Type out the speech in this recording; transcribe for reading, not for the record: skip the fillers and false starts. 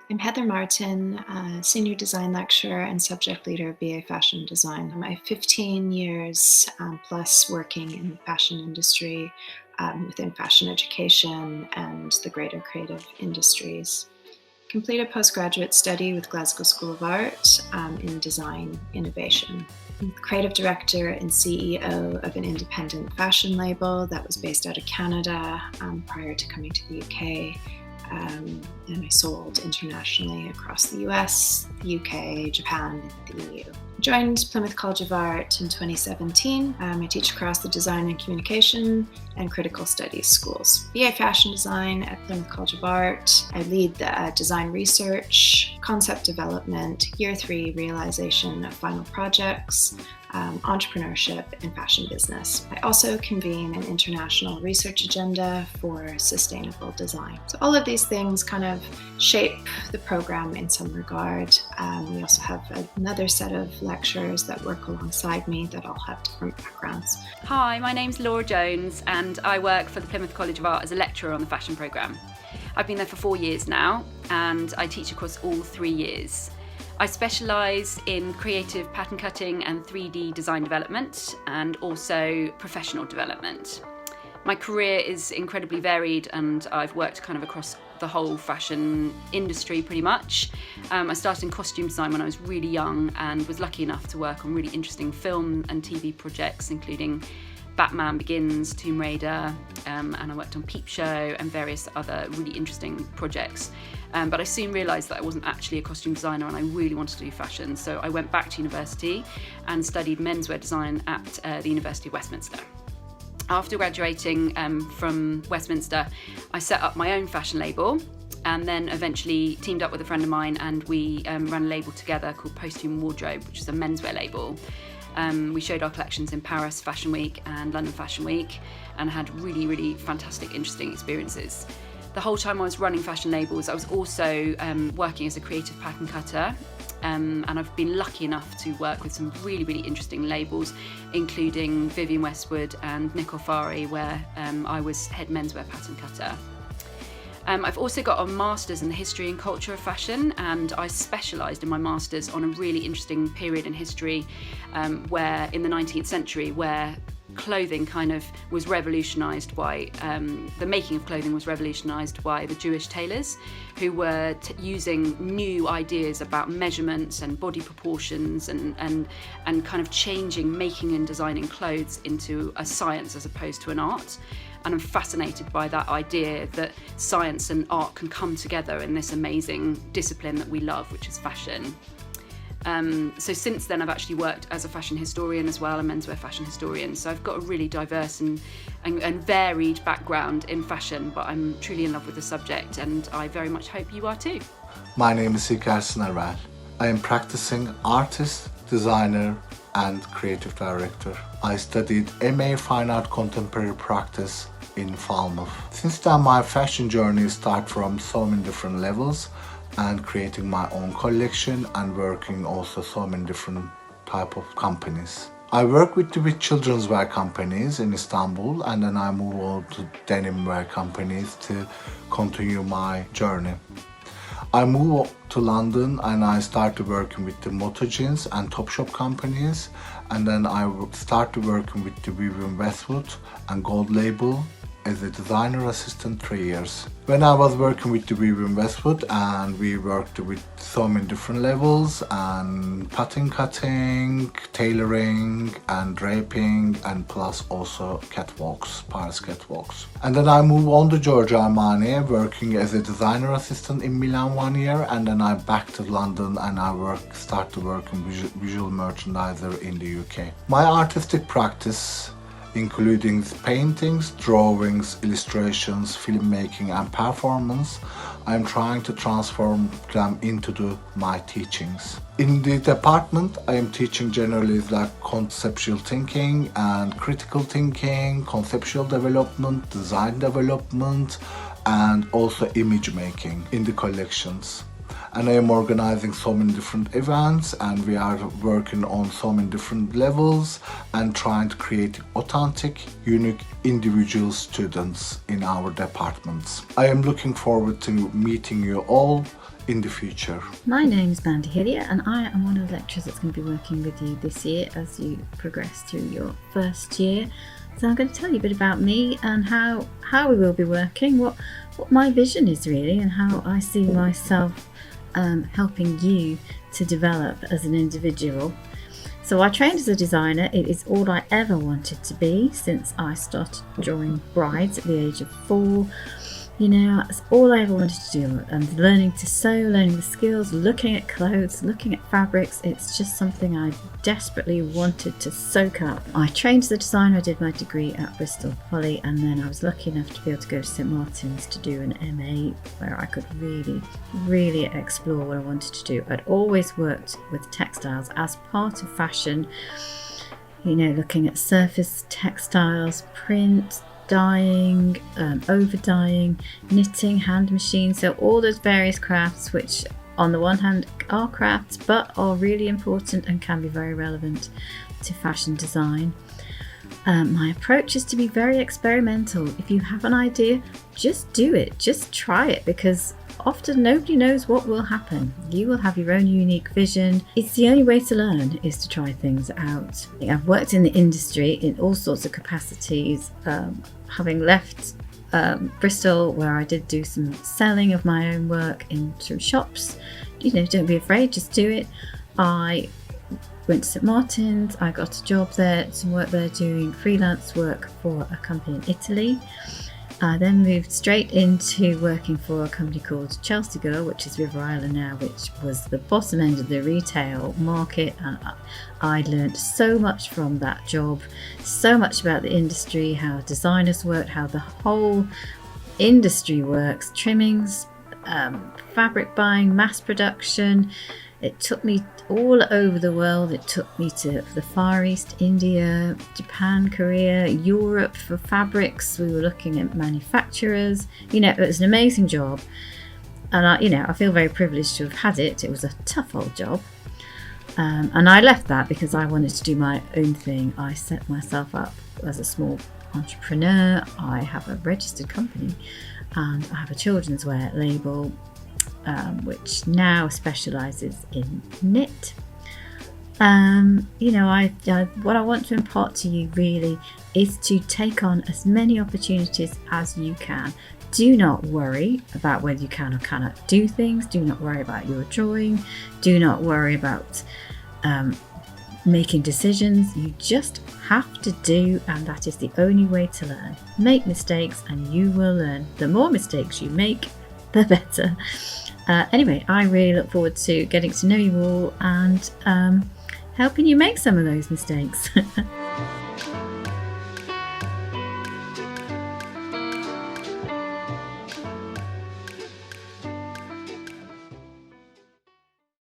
I'm Heather Martin, Senior Design Lecturer and Subject Leader of BA Fashion Design. I have 15 years plus working in the fashion industry within fashion education and the greater creative industries. Completed postgraduate study with Glasgow School of Art in design innovation. I'm creative director and CEO of an independent fashion label that was based out of Canada prior to coming to the UK. And I sold internationally across the US, the UK, Japan, and the EU. I joined Plymouth College of Art in 2017. I teach across the design and communication and critical studies schools. BA Fashion Design at Plymouth College of Art. I lead the design research, concept development, year 3 realization of final projects, entrepreneurship, and fashion business. I also convene an international research agenda for sustainable design. So all of these things kind of shape the program in some regard. We also have another set of lecturers that work alongside me that all have different backgrounds. Hi, my name's Laura Jones and I work for the Plymouth College of Art as a lecturer on the fashion programme. I've been there for 4 years now and I teach across all 3 years. I specialise in creative pattern cutting and 3D design development and also professional development. My career is incredibly varied and I've worked kind of across the whole fashion industry pretty much. I started in costume design when I was really young and was lucky enough to work on really interesting film and TV projects including Batman Begins, Tomb Raider, and I worked on Peep Show and various other really interesting projects. But I soon realised that I wasn't actually a costume designer and I really wanted to do fashion, so I went back to university and studied menswear design at the University of Westminster. After graduating from Westminster, I set up my own fashion label and then eventually teamed up with a friend of mine and we ran a label together called Posthume Wardrobe, which is a menswear label. We showed our collections in Paris Fashion Week and London Fashion Week and had really, really fantastic, interesting experiences. The whole time I was running fashion labels, I was also working as a creative pattern cutter and I've been lucky enough to work with some really, really interesting labels, including Vivienne Westwood and Nick O'Farry, where I was head menswear pattern cutter. I've also got a master's in the history and culture of fashion and I specialised in my master's on a really interesting period in history where in the 19th century where clothing kind of was revolutionised by, the making of clothing was revolutionised by the Jewish tailors who were using new ideas about measurements and body proportions and kind of changing making and designing clothes into a science as opposed to an art. And I'm fascinated by that idea that science and art can come together in this amazing discipline that we love, which is fashion. So since then I've actually worked as a fashion historian as well, a menswear fashion historian. So I've got a really diverse and varied background in fashion, but I'm truly in love with the subject and I very much hope you are too. My name is İlker Sınaver. I am practicing artist, designer and creative director. I studied MA Fine Art Contemporary Practice in Plymouth. Since then my fashion journey started from so many different levels and creating my own collection and working also so many different type of companies. I work with children's wear companies in Istanbul and then I move on to denim wear companies to continue my journey. I moved to London and I started working with the Moto Jeans and Topshop companies and then I started working with the Vivienne Westwood and Gold Label as a designer assistant 3 years. When I was working with the Vivienne Westwood and we worked with so many different levels and pattern cutting, tailoring and draping and plus also catwalks, Paris catwalks. And then I moved on to Giorgio Armani working as a designer assistant in Milan 1 year and then I back to London and I started working visual merchandiser in the UK. My artistic practice including paintings, drawings, illustrations, filmmaking and performance, I am trying to transform them into my teachings. In the department, I am teaching generally like conceptual thinking and critical thinking, conceptual development, design development, and also image making in the collections. And I am organizing so many different events and we are working on so many different levels and trying to create authentic, unique individual students in our departments. I am looking forward to meeting you all in the future. My name is Mandy Hillier and I am one of the lecturers that's going to be working with you this year as you progress through your first year. So I'm going to tell you a bit about me and how we will be working, what my vision is really, and how I see myself helping you to develop as an individual. So I trained as a designer. It is all I ever wanted to be since I started drawing brides at the age of 4. You know, that's all I ever wanted to do. And learning to sew, learning the skills, looking at clothes, looking at fabrics, it's just something I desperately wanted to soak up. I trained as a designer. I did my degree at Bristol Poly, and then I was lucky enough to be able to go to St Martin's to do an MA where I could really explore what I wanted to do. I'd always worked with textiles as part of fashion, you know, looking at surface textiles, print, dyeing, over dyeing, knitting, hand machine, so all those various crafts which on the one hand are crafts but are really important and can be very relevant to fashion design. My approach is to be very experimental. If you have an idea, just do it, just try it, because often nobody knows what will happen. You will have your own unique vision. It's the only way to learn, is to try things out. I've worked in the industry in all sorts of capacities, having left Bristol, where I did do some selling of my own work in through shops. You know, don't be afraid, just do it. I went to St Martin's, I got a job there, some work there doing freelance work for a company in Italy. I then moved straight into working for a company called Chelsea Girl, which is River Island now, which was the bottom end of the retail market, and I learned so much from that job, so much about the industry, how designers worked, how the whole industry works, trimmings, fabric buying, mass production. It took me all over the world. It took me to the Far East, India, Japan, Korea, Europe for fabrics. We were looking at manufacturers. You know, it was an amazing job. And I feel very privileged to have had it. It was a tough old job. And I left that because I wanted to do my own thing. I set myself up as a small entrepreneur. I have a registered company and I have a children's wear label, which now specialises in knit. What I want to impart to you really is to take on as many opportunities as you can. Do not worry about whether you can or cannot do things. Do not worry about your drawing. Do not worry about making decisions. You just have to do, and that is the only way to learn. Make mistakes and you will learn. The more mistakes you make, the better. Anyway, I really look forward to getting to know you all and helping you make some of those mistakes.